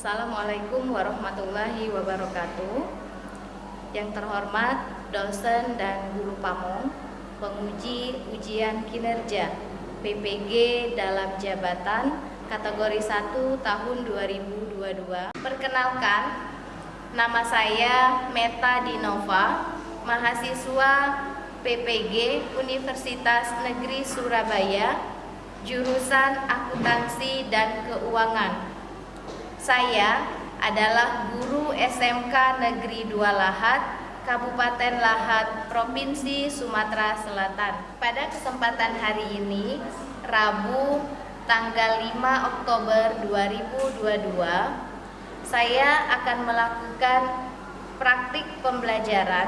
Assalamualaikum warahmatullahi wabarakatuh. Yang terhormat dosen dan guru pamong, penguji ujian kinerja PPG dalam jabatan kategori 1 tahun 2022. Perkenalkan, nama saya Meta Dinova, mahasiswa PPG Universitas Negeri Surabaya, jurusan Akuntansi dan Keuangan. Saya adalah guru SMK Negeri 2 Lahat, Kabupaten Lahat, Provinsi Sumatera Selatan. Pada kesempatan hari ini, Rabu, tanggal 5 Oktober 2022, saya akan melakukan praktik pembelajaran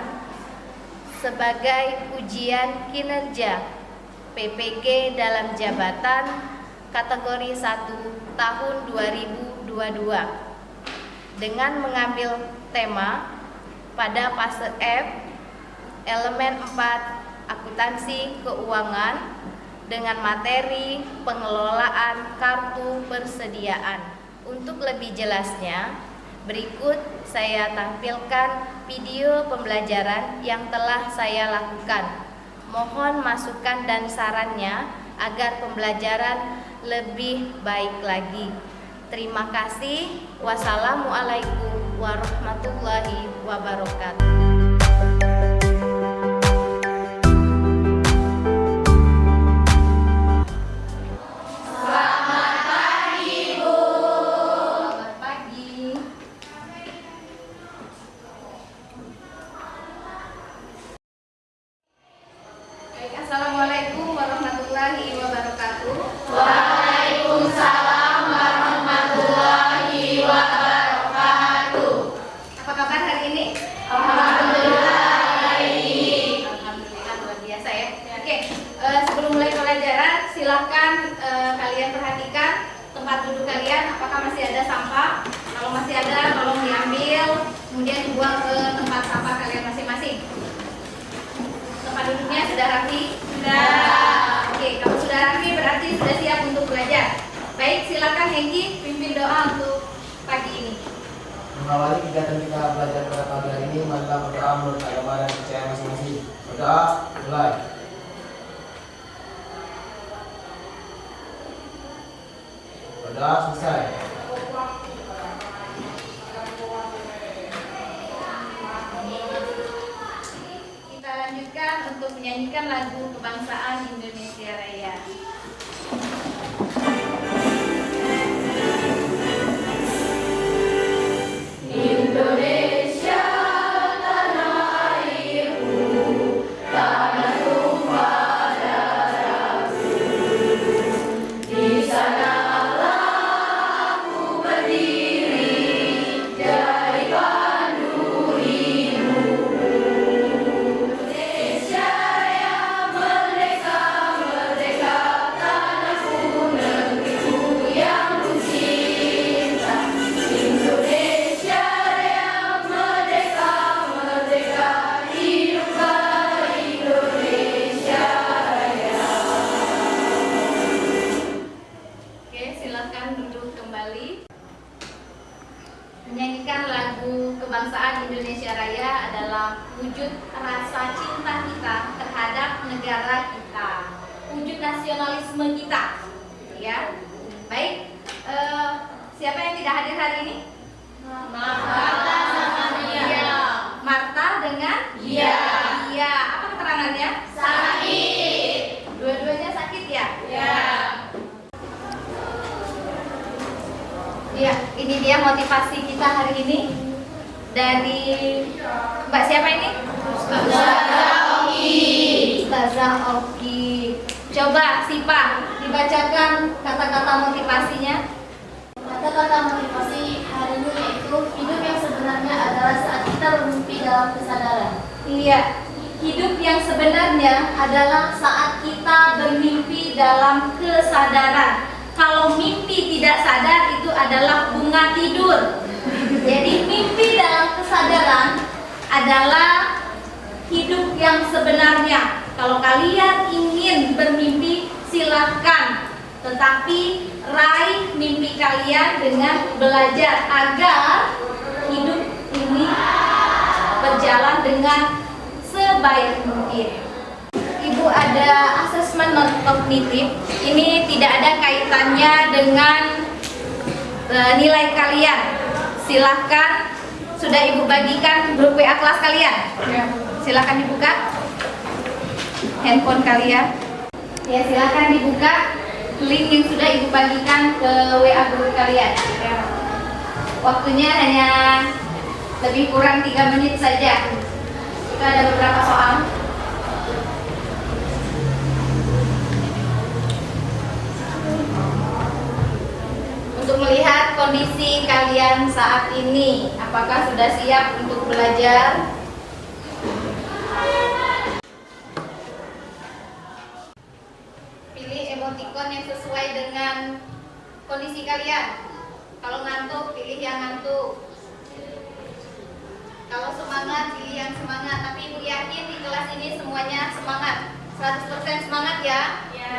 sebagai ujian kinerja PPG dalam jabatan kategori 1 tahun 2022 dengan mengambil tema pada fase F elemen 4 akuntansi keuangan dengan materi pengelolaan kartu persediaan. Untuk lebih jelasnya, berikut saya tampilkan video pembelajaran yang telah saya lakukan. Mohon masukan dan sarannya agar pembelajaran lebih baik lagi. Terima kasih. Wassalamualaikum warahmatullahi wabarakatuh. Assalamualaikum warahmatullahi wabarakatuh. Waalaikumsalam warahmatullahi wabarakatuh. Apa kabar hari ini? Alhamdulillah baik. Alhamdulillah luar biasa ya. Oke, sebelum mulai pelajaran, silahkan kalian perhatikan tempat duduk kalian. Apakah masih ada sampah? Kalau masih ada, tolong diambil, kemudian dibuang ke tempat sampah kalian masing-masing. Tempat duduknya sudah rapi? Sudah. Oke, kalau sudah rapi berarti sudah siap untuk belajar. Baik, silakan Hengki pimpin doa untuk pagi ini. Mengawali kegiatan kita belajar pada pagi hari ini, marilah berdoa menurut agama dan percaya masing-masing. Berdoa, mulai. Berdoa, selesai. Kita lanjutkan untuk menyanyikan lagu kebangsaan Indonesia Raya. Indonesia tanah airku, tanah tumpah darahku. Di sanalah aku berdiri jadi pandurimu. Indonesia yang merdeka, merdeka, tanahku, negeriku yang ku cinta. Indonesia yang merdeka, merdeka, hiduplah Indonesia Raya. Oke, silakan duduk kembali. Menyanyikan lagu kebangsaan Indonesia Raya adalah wujud rasa cinta kita terhadap negara kita, wujud nasionalisme kita. Ya, baik. Siapa yang tidak hadir hari ini? Marta sama dia. Marta dengan Iya. Iya. Apa keterangannya? Sakit. Dua-duanya sakit ya? Ya. Iya, ini dia motivasi kita hari ini dari Mbak siapa ini? Ustazah Oki. Ustazah Oki. Coba Sipa dibacakan kata-kata motivasinya. Kata-kata motivasi hari ini yaitu hidup yang sebenarnya adalah saat kita bermimpi dalam kesadaran. Iya, hidup yang sebenarnya adalah saat kita bermimpi dalam kesadaran. Kalau mimpi tidak sadar itu adalah bunga tidur. Jadi mimpi dalam kesadaran adalah hidup yang sebenarnya. Kalau kalian ingin bermimpi, silahkan. Tetapi raih mimpi kalian dengan dengan belajar agar hidup ini berjalan dengan sebaik mungkin. Ibu, ada asesmen non kognitif. Ini tidak ada kaitannya dengan nilai kalian. Silahkan, sudah Ibu bagikan grup WA kelas kalian. Silahkan dibuka handphone kalian. Ya, silahkan dibuka link yang sudah Ibu bagikan ke WA grup kalian. Waktunya hanya lebih kurang 3 menit saja. Kita ada beberapa soal. Untuk melihat kondisi kalian saat ini, apakah sudah siap untuk belajar? Pilih emoticon yang sesuai dengan kondisi kalian. Kalau ngantuk, pilih yang ngantuk. Kalau semangat, pilih yang semangat. Tapi Ibu yakin di kelas ini semuanya semangat. 100% semangat ya? Ya.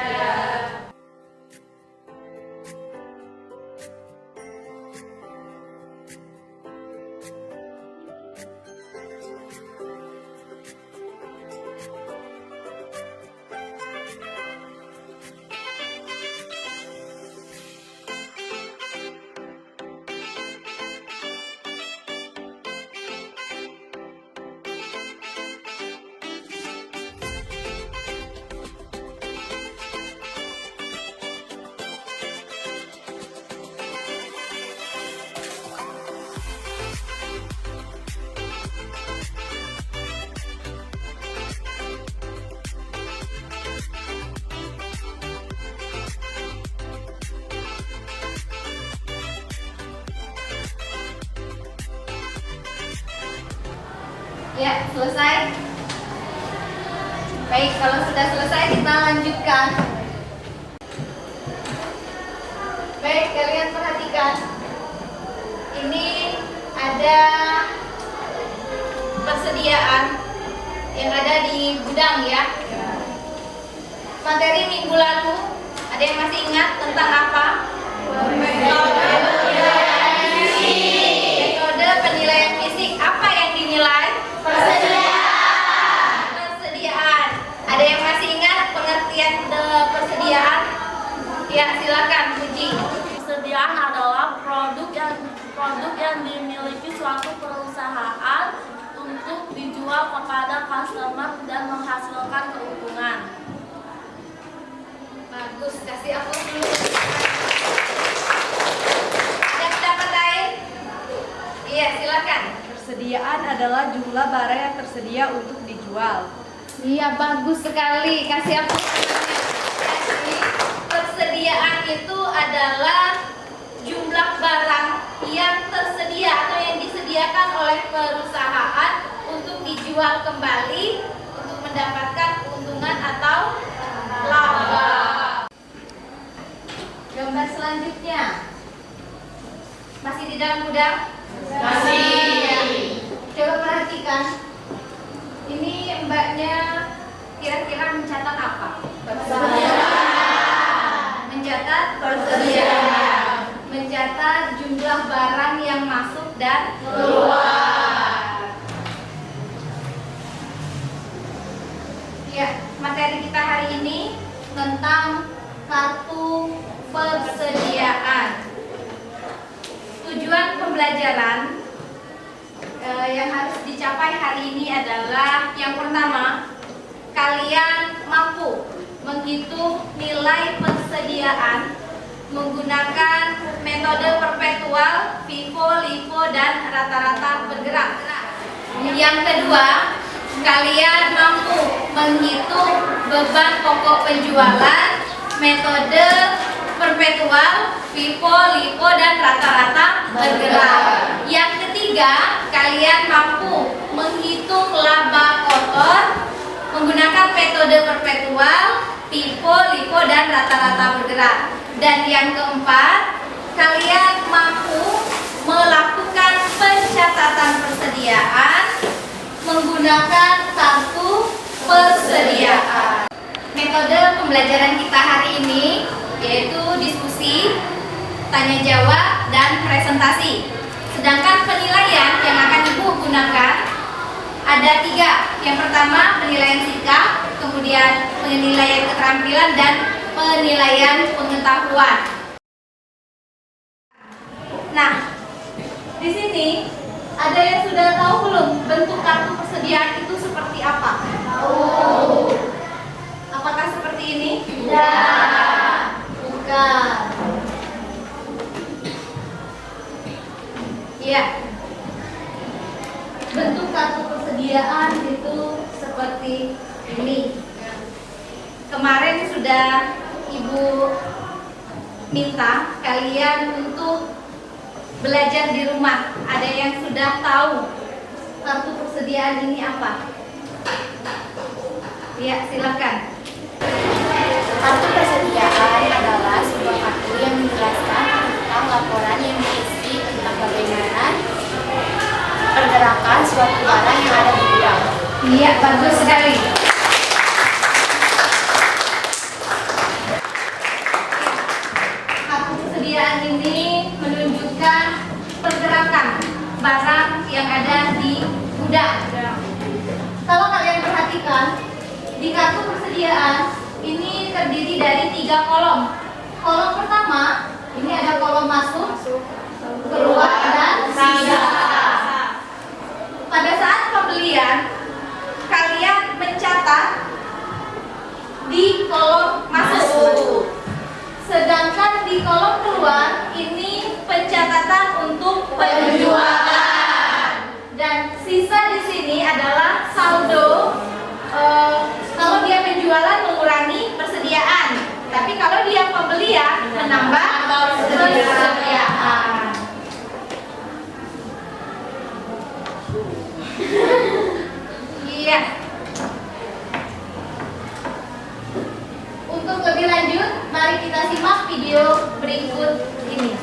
Ya, selesai. Baik, kalau sudah selesai kita lanjutkan. Baik, kalian perhatikan. Ini ada persediaan yang ada di gudang ya. Materi minggu lalu, ada yang masih ingat tentang apa? Metode penilaian fisik. Apa yang dinilai? Persediaan. Ada yang masih ingat pengertian persediaan? Ya, silakan Puji. Persediaan adalah produk yang dimiliki suatu perusahaan untuk dijual kepada customer dan menghasilkan keuntungan. Bagus, kasih aplaus dulu. Ada pendapat lain? Iya, silakan. Persediaan adalah jumlah barang yang tersedia untuk dijual. Iya, bagus sekali. Kasih aplaus. Jadi, persediaan itu adalah jumlah barang yang tersedia atau yang disediakan oleh perusahaan untuk dijual kembali untuk mendapatkan keuntungan atau laba. Gambar selanjutnya. Masih di dalam gudang? Masih. Coba perhatikan. Ini mbaknya kira-kira mencatat apa? Mencatat persediaan. Mencatat jumlah barang yang masuk dan keluar. Ya, materi kita hari ini tentang kartu persediaan. Tujuan pembelajaran yang harus dicapai hari ini adalah yang pertama, kalian mampu menghitung nilai persediaan menggunakan metode perpetual, FIFO, LIFO, dan rata-rata bergerak. Yang kedua, kalian mampu menghitung beban pokok penjualan, metode perpetual, FIFO, LIFO, dan rata-rata bergerak. Yang ketiga, kalian mampu menghitung laba kotor menggunakan metode perpetual, FIFO, LIFO, dan rata-rata bergerak. Dan yang keempat, kalian mampu melakukan pencatatan persediaan menggunakan kartu persediaan. Metode pembelajaran kita hari ini yaitu diskusi, tanya jawab, dan presentasi. Sedangkan penilaian yang akan Ibu gunakan ada 3. Yang pertama penilaian sikap, kemudian penilaian keterampilan, dan penilaian pengetahuan. Nah, di sini ada yang sudah tahu belum bentuk kartu persediaan itu seperti apa? Tahu. Apakah seperti ini? Tidak. Bukan. Iya. Bentuk kartu persediaan itu seperti ini. Kemarin sudah Ibu minta kalian untuk belajar di rumah. Ada yang sudah tahu kartu persediaan ini apa? Ya, silakan. Kartu persediaan adalah sebuah kartu yang menjelaskan tentang laporan yang diisi tentang bagaimana pergerakan suatu barang yang ada di gudang. Iya, bagus sekali. Kartu persediaan ini menunjukkan pergerakan barang yang ada di gudang. Kalau kalian perhatikan, di kartu persediaan ini terdiri dari 3 kolom. Kolom pertama, ini ada kolom masuk, keluar, dan sisa. Pada saat pembelian, kalian mencatat di kolom masuk. Sedangkan di kolom keluar, ini pencatatan untuk penjualan. Dan sisa di sini adalah saldo. Kalau dia penjualan mengurangi persediaan, tapi kalau dia pembelian menambah persediaan. Iya. Untuk lebih lanjut, mari kita simak video berikut ini.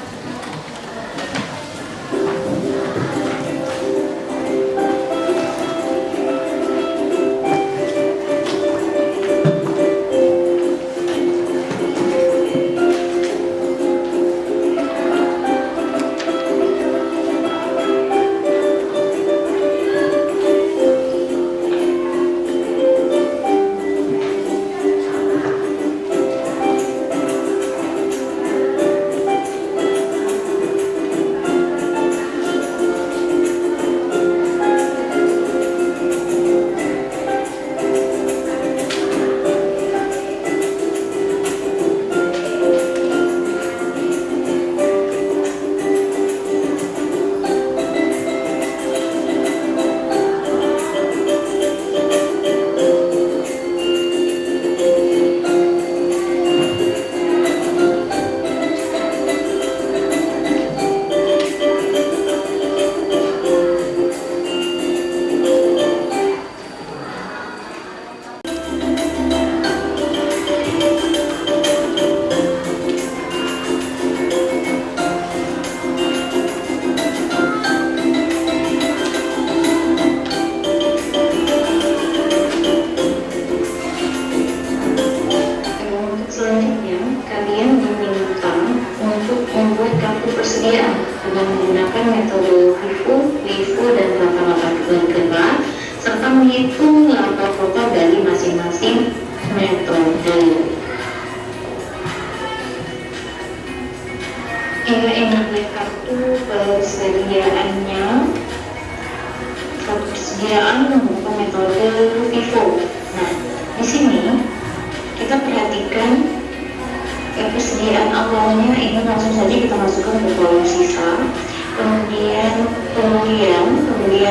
dengan menggunakan metode LIFO dan data-data bergerak serta menghitung lapor total dari masing-masing metode. Ini kartu persediaannya, kartu persediaan menggunakan metode LIFO. Nah, di sini kita perhatikan persediaan awalnya ini langsung saja kita masukkan ke kolom sisa, kemudian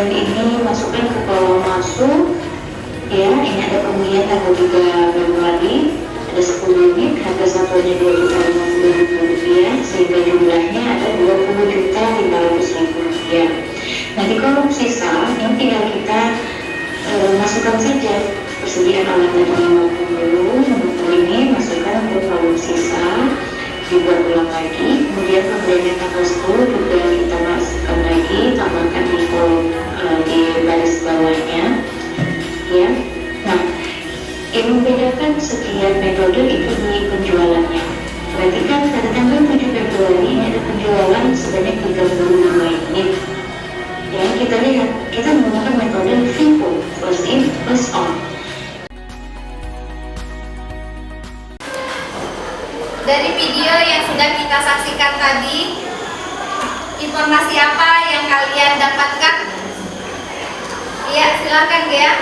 ini masukkan ke kolom masuk, ya. Ini ada kemudian tanggal 3 Februari ada 10 unit, harga satunya 2.050.000 rupiah, sehingga jumlahnya ada 20.500.000 rupiah. Nah, di kolom sisa ini tinggal kita masukkan saja persediaan awal tadi 50 ini masukkan ke kolom sisa, dibuat ulang lagi, kemudian pembelian tanggal 10 juga kita masukkan lagi, tambahkan di kolom di baris bawahnya, ya. Nah, yang membedakan setiap metode itu di penjualannya. Berarti kan pada tanggal 7 Februari ini ada penjualan sebanyak 35 unit. Ya, kita lihat, kita menggunakan metode FIFO, first in, first out. Dari video yang sudah kita saksikan tadi, informasi apa yang kalian dapatkan? Iya, silakan Gea.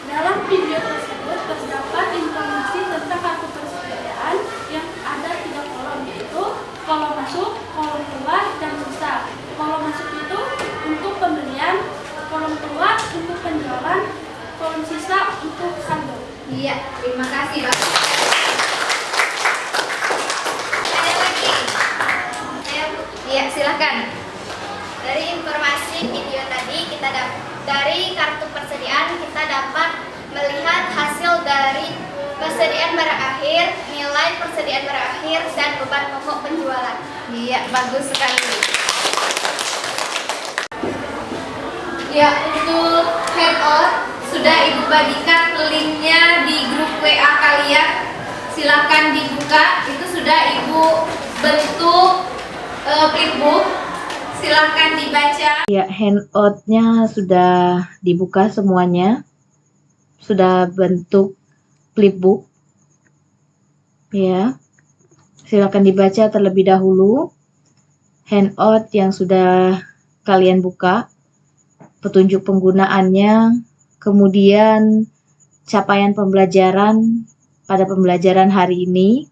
Dalam video tersebut terdapat informasi tentang kartu persediaan yang ada 3 kolom, yaitu kolom masuk, kolom keluar, dan sisa. Kolom masuk itu untuk pembelian, kolom keluar untuk penjualan, kolom sisa untuk saldo. Iya, terima kasih Bapak. Ada lagi? Iya, silakan. Dari informasi video tadi dari kartu persediaan kita dapat melihat hasil dari persediaan barang akhir, nilai persediaan barang akhir, dan beban pokok penjualan. Iya, bagus sekali. Ya, untuk handout sudah Ibu bagikan linknya di grup WA kalian. Silakan dibuka. Itu sudah Ibu bentuk flipbook. Silakan dibaca. Ya, handoutnya sudah dibuka semuanya. Sudah bentuk flipbook. Ya, silakan dibaca terlebih dahulu handout yang sudah kalian buka, petunjuk penggunaannya, kemudian capaian pembelajaran pada pembelajaran hari ini.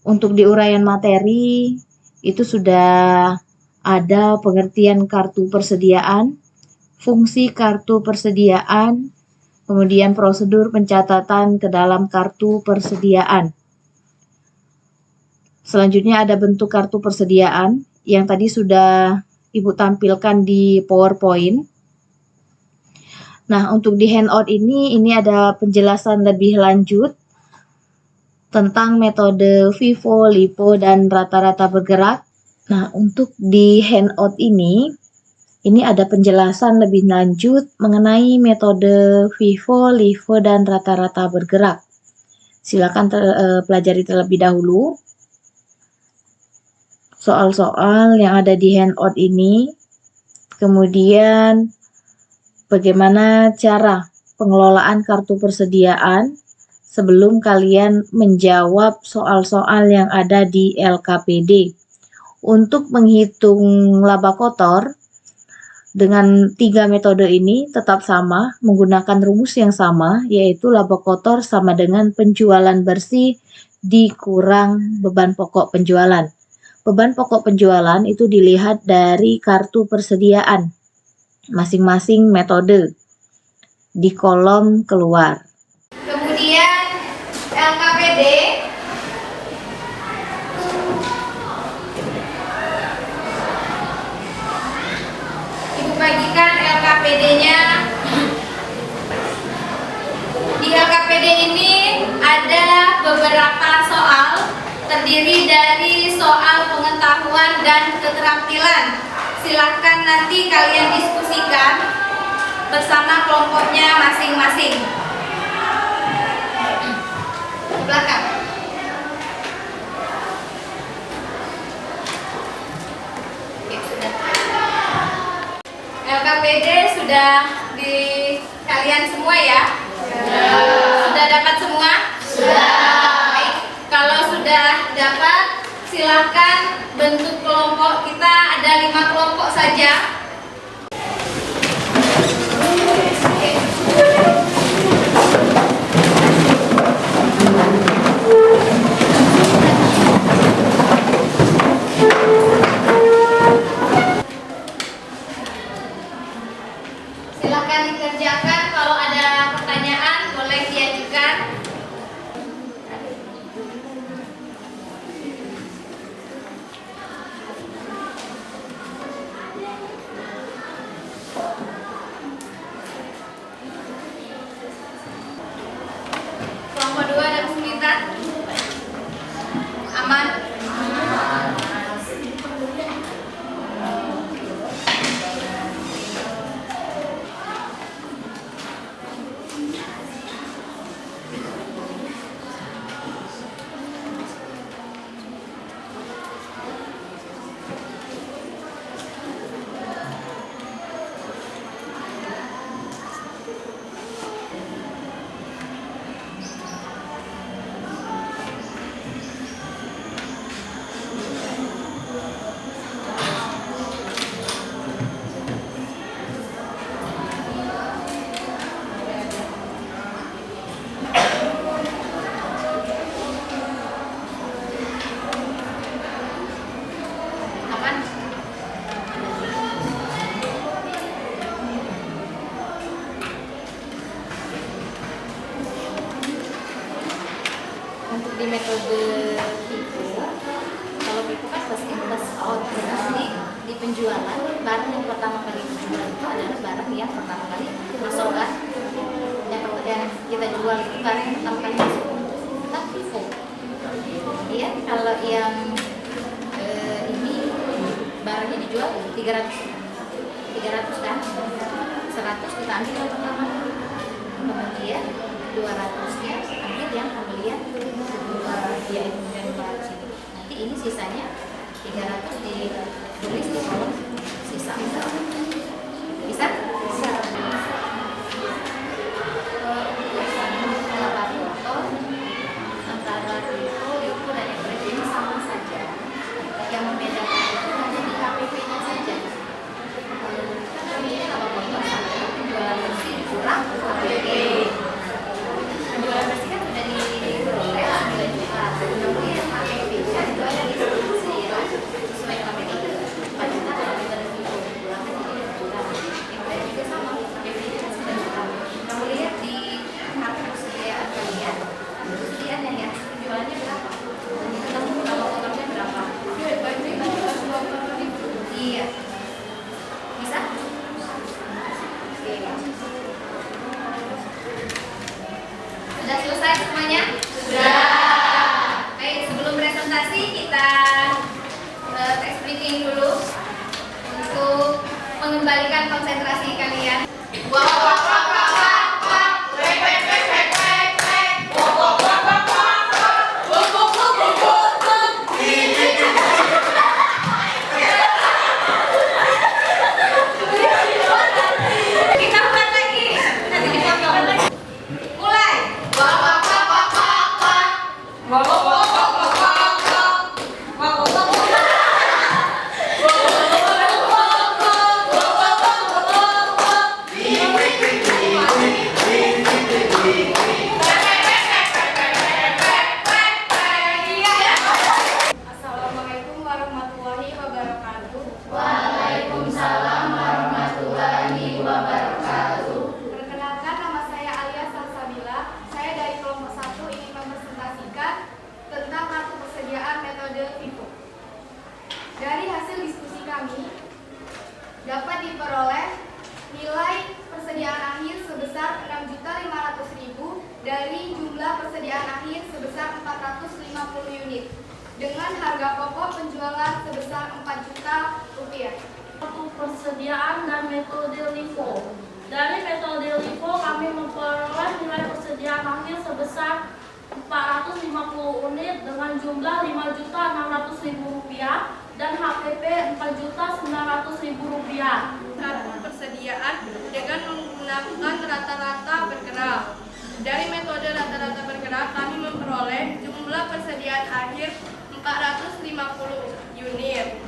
Untuk di uraian materi itu sudah ada pengertian kartu persediaan, fungsi kartu persediaan, kemudian prosedur pencatatan ke dalam kartu persediaan. Selanjutnya ada bentuk kartu persediaan yang tadi sudah Ibu tampilkan di PowerPoint. Nah, untuk di handout ini ada penjelasan lebih lanjut tentang metode FIFO, LIFO, dan rata-rata bergerak. Nah, untuk di handout ini ada penjelasan lebih lanjut mengenai metode FIFO, LIFO, dan rata-rata bergerak. Silakan pelajari terlebih dahulu soal-soal yang ada di handout ini, kemudian bagaimana cara pengelolaan kartu persediaan sebelum kalian menjawab soal-soal yang ada di LKPD. Untuk menghitung laba kotor dengan 3 metode ini tetap sama, menggunakan rumus yang sama, yaitu laba kotor sama dengan penjualan bersih dikurang beban pokok penjualan. Beban pokok penjualan itu dilihat dari kartu persediaan masing-masing metode di kolom keluar. Kemudian LKPD Ibu bagikan LKPD-nya. Di LKPD ini ada beberapa soal, terdiri dari soal pengetahuan dan keterampilan. Silakan nanti kalian diskusikan bersama kelompoknya masing-masing. Belakang. Oke, sudah. LKPD sudah di kalian semua ya? Sudah dapat semua? Baik. Kalau sudah dapat, silakan bentuk kelompok. Kita ada 5 kelompok saja. Silakan dikerjakan. Kalau ada pertanyaan boleh diajukan. metode FIFO, kalau FIFO kan first in first out, berarti di penjualan barang yang pertama kali dijual itu adalah barang yang pertama kali masuk kan, yang kita jual itu barang yang pertama kali masuk, kita FIFO. Iya, kalau yang ini barangnya dijual 300 kan, 100 kita ambil yang pertama, kemudian 200-nya ambil yang pembelian dia itu dari 200 itu. Nanti ini sisanya 300 ditulis di kolom sisa. Bisa? Bisa. Antara itu dan FRP ini sama saja. Yang membedakan itu hanya di KPP-nya saja. Ini sama motor sama penjualan bersih kurang KPP. Penjualan bersih kan sudah diperoleh 9 juta. Kemudian KPP-nya itu ada di instruksi ya. Sesuai KPP itu 4 juta kalau kita lebih pulang kan jadi 2 juta. FRP juga sama, KPP-nya kan 9 juta. Kamu lihat di kartu persediaan kalian, persediaannya ya, penjualannya berapa? Nanti ketemu kalau motornya berapa? Iya. Bisa? Oke. Sudah selesai semuanya? Sudah. Baik, sebelum presentasi kita teks briefing dulu untuk mengembalikan konsentrasi kalian. Kita buat lagi. Nanti dipotong. Mulai. Assalamualaikum warahmatullahi wabarakatuh. Waalaikumsalam warahmatullahi wabarakatuh. Perkenalkan, nama saya Alia Salsabila. Saya dari kelompok 1 ingin mempresentasikan tentang kartu persediaan metode FIFO. Dari hasil diskusi kami, dapat diperoleh nilai persediaan akhir sebesar 6.500.000 dari jumlah persediaan akhir sebesar 450 unit dengan harga pokok penjualan sebesar 4 juta rupiah. Kartu persediaan dan metode LIFO. Dari metode LIFO kami memperoleh nilai persediaan akhir sebesar 450 unit dengan jumlah 5.600.000 rupiah dan HPP 4.900.000 rupiah. Kartu persediaan dengan menggunakan rata-rata bergerak. Dari metode rata-rata bergerak kami memperoleh jumlah persediaan akhir 450 unit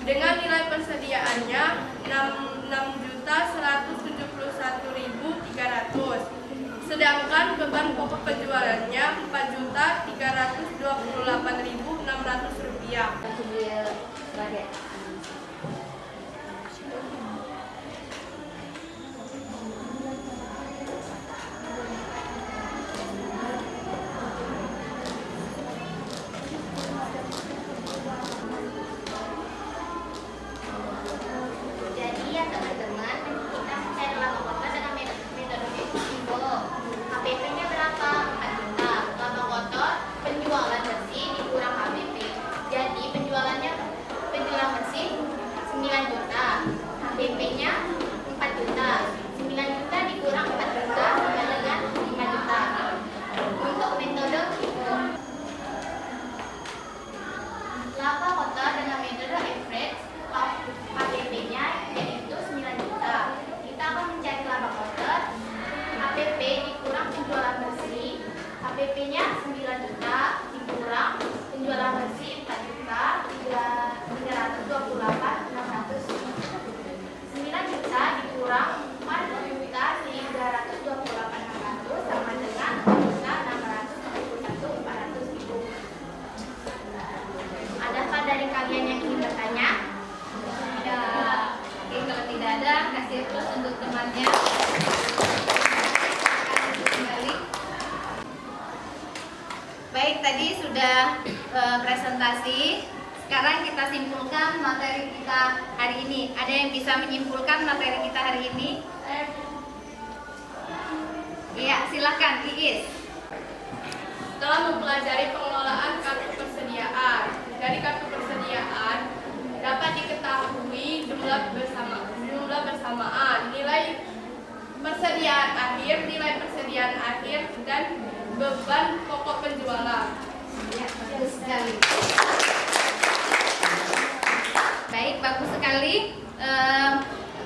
dengan nilai persediaannya 6.171.300, sedangkan beban pokok penjualannya 4.328.600 rupiah. Jadi ya teman-teman, kita mencari laba kotor dengan metode FIFO. KPP-nya berapa? 4 juta. Laba kotor penjualan bersih dikurang KPP. Jadi penjualan bersih 9 presentasi. Sekarang kita simpulkan materi kita hari ini. Ada yang bisa menyimpulkan materi kita hari ini? Iya, silakan Iis. Setelah mempelajari pengelolaan kartu persediaan, dari kartu persediaan dapat diketahui jumlah bersamaan, nilai persediaan akhir, dan beban pokok penjualan. Ya, bagus sekali. Baik, bagus sekali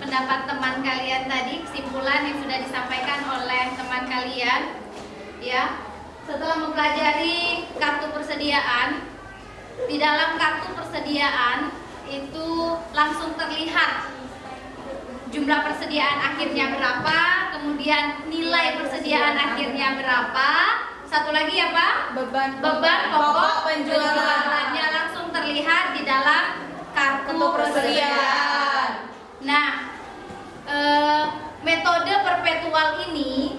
pendapat teman kalian tadi, kesimpulan yang sudah disampaikan oleh teman kalian. Ya, setelah mempelajari kartu persediaan, di dalam kartu persediaan itu langsung terlihat jumlah persediaan akhirnya berapa, kemudian nilai persediaan akhirnya berapa, satu lagi apa? Beban pokok penjualannya langsung terlihat di dalam kartu persediaan. Nah, metode perpetual ini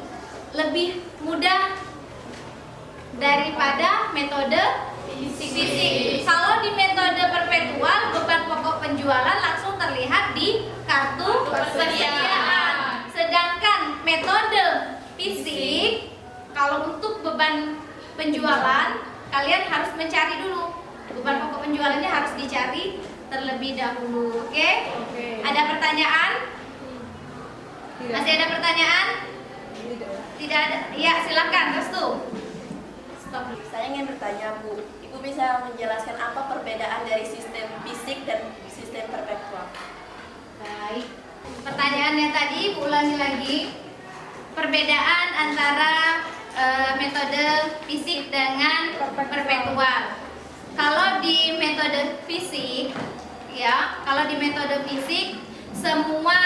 lebih mudah daripada metode fisik. Kalau di metode perpetual, beban pokok penjualan langsung terlihat di kartu persediaan. Sedangkan metode fisik, kalau untuk beban penjualan, kalian harus mencari dulu. Beban pokok penjualannya harus dicari terlebih dahulu. Oke? Ada pertanyaan? Masih ada pertanyaan? Tidak ada. Ya, silakan Restu. Stop. Saya ingin bertanya, Bu. Ibu bisa menjelaskan apa perbedaan dari sistem fisik dan sistem perpetual? Baik. Pertanyaannya tadi, Bu ulangi lagi. Perbedaan antara metode fisik dengan perpetual. Kalau di metode fisik, semua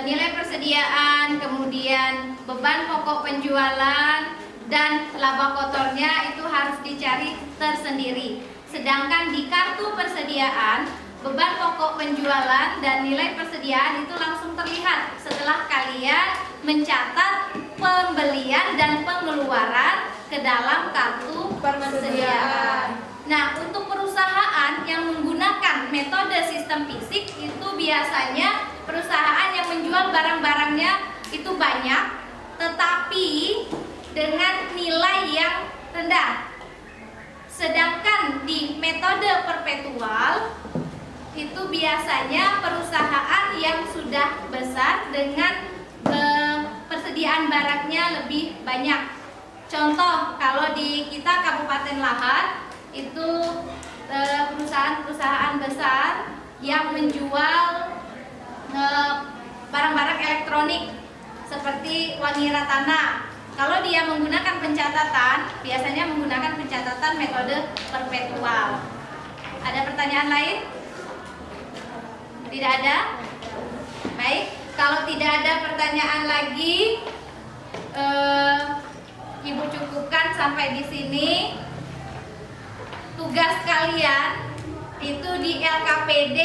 nilai persediaan, kemudian beban pokok penjualan dan laba kotornya itu harus dicari tersendiri. Sedangkan di kartu persediaan, beban pokok penjualan dan nilai persediaan itu langsung terlihat setelah kalian mencatat pembelian dan pengeluaran ke dalam kartu persediaan. Nah, untuk perusahaan yang menggunakan metode sistem fisik itu biasanya perusahaan yang menjual barang-barangnya itu banyak, tetapi dengan nilai yang rendah. Sedangkan di metode perpetual itu biasanya perusahaan yang sudah besar dengan persediaan barangnya lebih banyak. Contoh, kalau di kita Kabupaten Lahad itu perusahaan-perusahaan besar yang menjual barang-barang elektronik seperti Wangi Ratana. Kalau dia menggunakan pencatatan, biasanya menggunakan pencatatan metode perpetual. Ada pertanyaan lain? Tidak ada? Baik, kalau tidak ada pertanyaan lagi, Ibu cukupkan sampai di sini. Tugas kalian itu di LKPD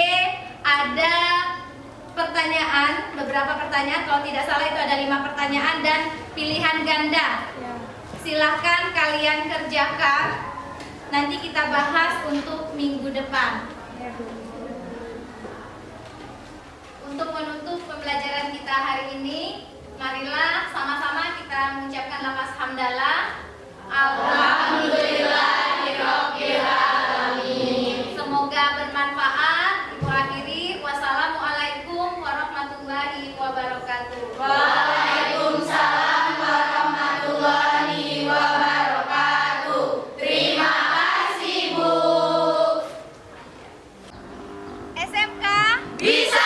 ada pertanyaan, beberapa pertanyaan, kalau tidak salah itu ada 5 pertanyaan dan pilihan ganda. Silahkan kalian kerjakan, nanti kita bahas untuk minggu depan. Untuk menutup pembelajaran kita hari ini, marilah sama-sama kita mengucapkan lafaz hamdalah. Alhamdulillahirabbil alamin. Semoga bermanfaat. Ibu akhiri, wassalamualaikum warahmatullahi wabarakatuh. Waalaikumsalam warahmatullahi wabarakatuh. Terima kasih, Bu. SMK bisa